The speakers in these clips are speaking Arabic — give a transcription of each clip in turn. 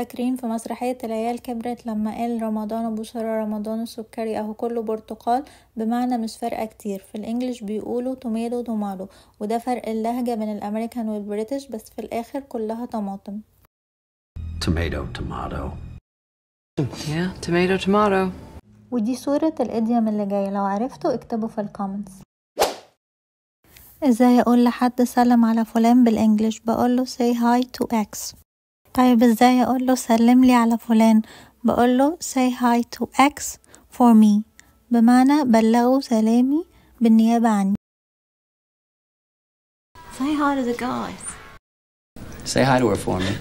فاكرين في مسرحية العيال كبرت لما قال رمضان أبو شرى رمضان السكري أهو كله برتقال، بمعنى مش فارقة كتير. في الإنجليش بيقولوا توميتو توماتو، وده فرق اللهجة بين الأمريكان والبريتش، بس في الآخر كلها طماطم. tomato tomato. Yeah, tomato tomato. ودي صورة الإديوم اللي جاي، لو عرفتوا اكتبوا في الكومنتس. ازاي اقول لحد سلم على فلان بالانجليش؟ بقوله say hi to X. طيب ازاي اقوله سلم لي على فلان؟ بقوله say hi to X for me، بمعنى بلغوا سلامي بالنيابة عني. Say hi to the guys. Say hi to her for me.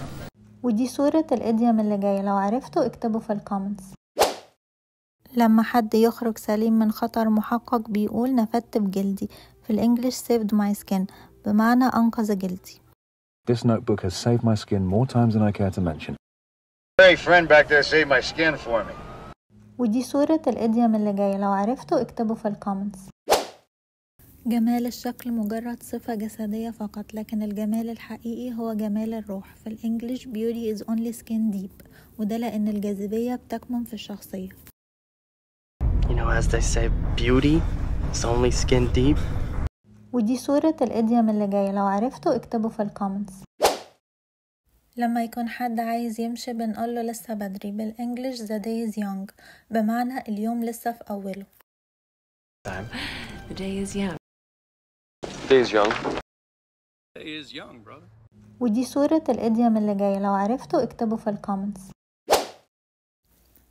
ودي صورة الإديوم اللي جاي، لو عرفتوا اكتبوا في الكومنتس. لما حد يخرج سليم من خطر محقق بيقول نفدت بجلدي، في الإنجليش saved my skin، بمعنى أنقذ جلدي. This notebook has saved my skin more times than I care to mention. Hey, friend back there saved my skin for me. ودي صورة الإديوم اللي جاي، لو عرفتوا اكتبوا في الكومنتس. جمال الشكل مجرد صفة جسدية فقط، لكن الجمال الحقيقي هو جمال الروح. في الإنجليش beauty is only skin deep، وده لأن الجاذبية بتكمن في الشخصية. You know, as they say, beauty is only skin deep. ودي صورة الإديوم اللي جاي، لو عرفتوا اكتبوا في الكومنتس. لما يكون حد عايز يمشي بنقوله لسه بدري، بالإنجليش the day is young، بمعنى اليوم لسه في أوله. The day is young. The day is young. The day is young, brother. ودي صورة الإديوم اللي جاي، لو عرفتوا اكتبوا في الكومنتس.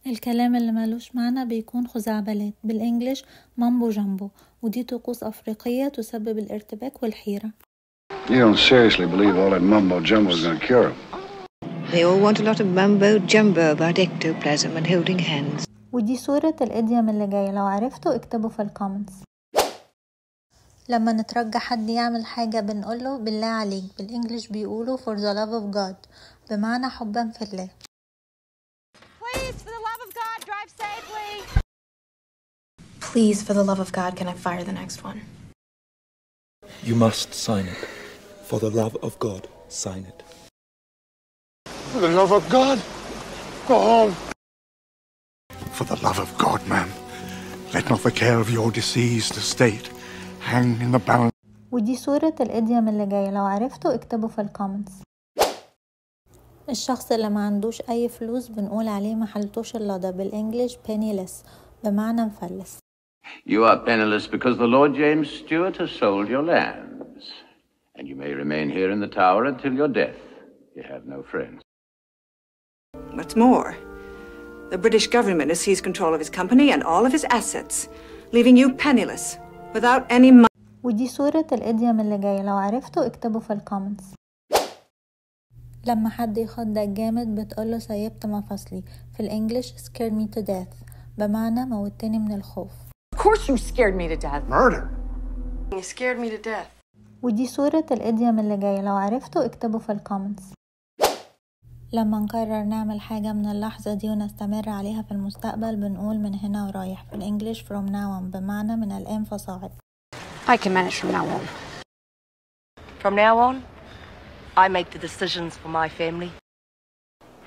الكلام اللي مالوش معنى بيكون خزعبلات، بالإنجليش مامبو جامبو، ودي طقوس أفريقية تسبب الارتباك والحيرة. You don't seriously believe all that mumbo jumbo is going to cure him? They all want a lot of mumbo jumbo about ectoplasm and holding hands. ودي صورة الإديوم اللي جاي، لو عرفتوا اكتبوا في الكومنتس. لما نترجى حد يعمل حاجة بنقوله بالله عليك، بالإنجليش بيقولوا for the love of God، بمعنى حبا في الله. Please, for the love of God, drive safely. Please, for the love of God, can I fire the next one? You must sign it. For the love of God, sign it. For the love of God, go home. For the love of God, ma'am, let not the care of your diseased estate hang in the balance. ودي صورة الإديوم اللي جاي، لو عرفتوا اكتبوا في الكومنتس. الشخص اللي ما عندوش أي فلوس بنقول عليه محلتوش اللضا، بالإنجليش penniless، بمعنى مفلس. You are penniless because the Lord James Stewart has sold your lands, and you may remain here in the tower until your death. You have no friends. What's more, the British government has seized control of his company and all of his assets, leaving you penniless, without any money. ودي صورة الإديوم اللي جاي، لو عرفتوا اكتبوا في الكومنتس. لما حد يخضك جامد بتقوله سيبت مفاصلي، في الإنجليش scared me to death، بمعنى موتني من الخوف. Of course you scared me to death. Murder. You scared me to death. ودي صورة الإديوم اللي جاي، لو عرفتوا اكتبوا في الكومنتس. لما نقرر نعمل حاجة من اللحظة دي ونستمر عليها في المستقبل بنقول من هنا ورايح، في الإنجليش from now on، بمعنى من الآن فصاعد. I can manage from now on. From now on, I make the decisions for my family.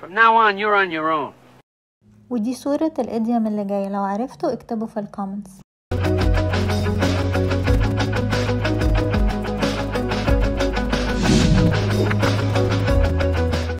From now on, you're on your own. ودي صورة الإديوم اللي جاي، لو عرفتوا اكتبوا في الكومنتس.